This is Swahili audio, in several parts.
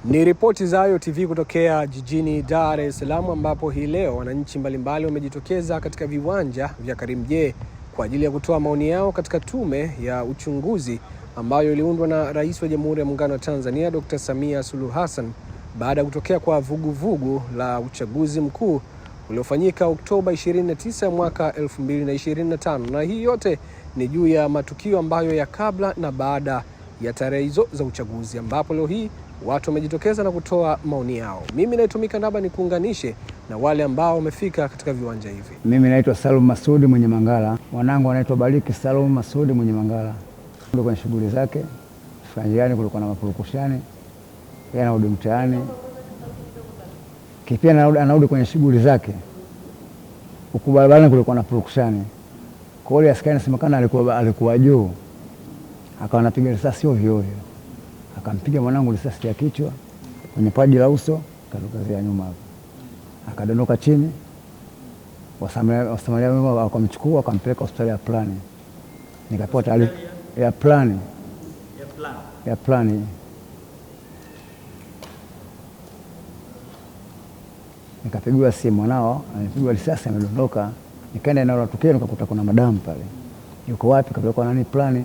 Ni ripoti za Ayo TV kutokea jijini Dar es Salaam, ambapo hii leo wananchi mbalimbali wamejitokeza katika viwanja vya Karimjee kwa ajili ya kutoa maoni yao katika tume ya uchunguzi ambayo iliundwa na Rais wa Jamhuri ya Muungano wa Tanzania Dr. Samia Suluhu Hassan baada ya kutokea kwa vuguvugu la uchaguzi mkuu uliofanyika Oktoba 29 mwaka 2025. Na hii yote ni juu ya matukio ambayo ya kabla na baada ya tarehe hizo za uchaguzi, ambapo leo hii watu wamejitokeza na kutoa maoni yao. Mimi naitwa Ndaba ni kuunganishe na wale ambao wamefika katika viwanja hivi. Mimi naitwa Salum Masudi mwenye Mangala. Mwanangu anaitwa Bariki Salum Masudi mwenye Mangala. Ndio kwenye shughuli zake. Njiani kulikuwa na mapurukushani. Yeye anarudi mtaani. Kipia anarudi kwenye shughuli zake. Huko barabarani kulikuwa na purukushani. Kwa hiyo askari anasemekana alikuwa juu. Akawa anapiga risasi ovyo ovyo. Akampiga mwanangu risasi ya kichwa kwenye paji la uso, katokazia nyuma hapo. Akadondoka chini. Wasamaria wakamchukua wakampeleka hospitali ya Plani. Nikapewa taarifa ya Plani. Ya Plani. Nikapigiwa simu, mwanao amepigwa risasi amedondoka. Nikaenda eneo la tukio nikakuta kuna madamu pale. Yuko wapi? Kapelekwa nani Plani.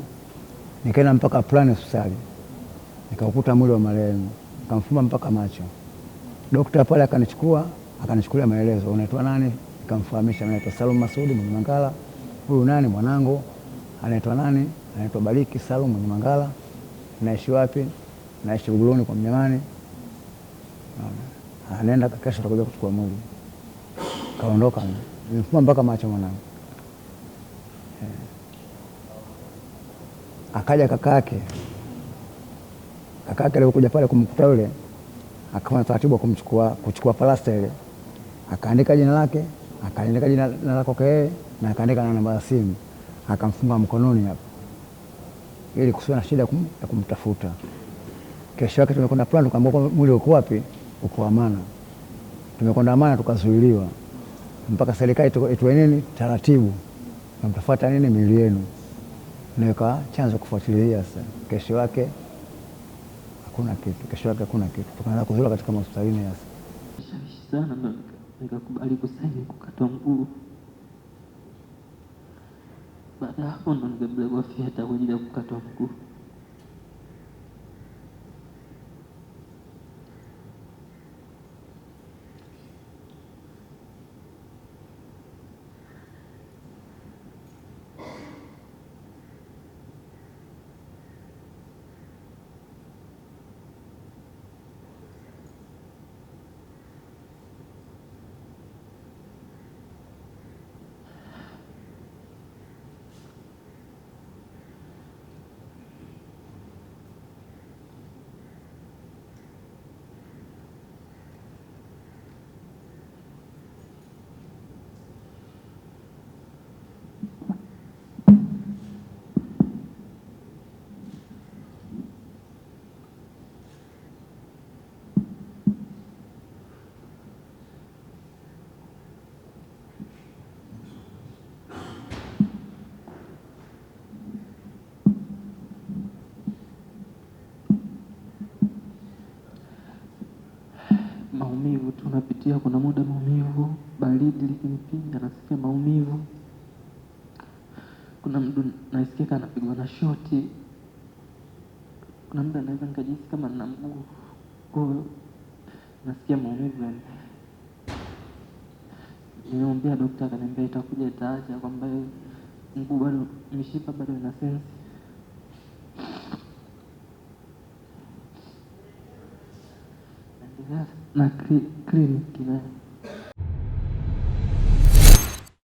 Nikaenda mpaka Plani hospitali. Nikakuta mwili wa marehemu, nikamfumba mpaka macho. Daktari pale akanichukulia maelezo, unaitwa nani? Nikamfahamisha naitwa Salum Masudi mwenye Mangala. Huyu nani? Mwanangu. Anaitwa nani? Anaitwa Bariki Salum mwenye Mangala. Naishi wapi? Naishi Buguruni kwa Mnyamani. Anaenda kesho atakuja kuchukua mwili. Kaondoka. Nimfumba mpaka macho mwanangu. Akaja kakake alikuja pale kumkuta yule, akawa taratibu kuchukua plasta ile. Akaandika jina lake, akaandika jina lake yeye, na akaandika na namba ya simu. Akamfunga mkononi hapo ili kusiwe na shida ya kumtafuta. Kesho yake tumekwenda Plani, tukaambiwa mwili uko wapi? Uko Amana. Tumekwenda Amana tukazuiliwa mpaka serikali itoe nini taratibu, tunamtafuta nini miili yenu. Naweka chanzo kufuatilia sasa. Kesho yake hakuna kitu. Tukaanza kuzuiliwa katika hospitalini sasa. Sana ndo nikakubali kusaini kukatwa mguu. Baada hapo ndo nikapelekwa fiata kwa ajili ya kukatwa mguu. Maumivu tunapitia, kuna muda maumivu, baridi likinipiga nasikia maumivu. Kuna mtu nasikia kana pigwa na shoti. Kuna muda naweza nikajisikia kama nina mguu. Kwa hiyo nasikia maumivu yani. Nilimwambia daktari, akaniambia itakuja itaacha, kwamba mguu bado, mishipa bado ina sense. Na kliniki na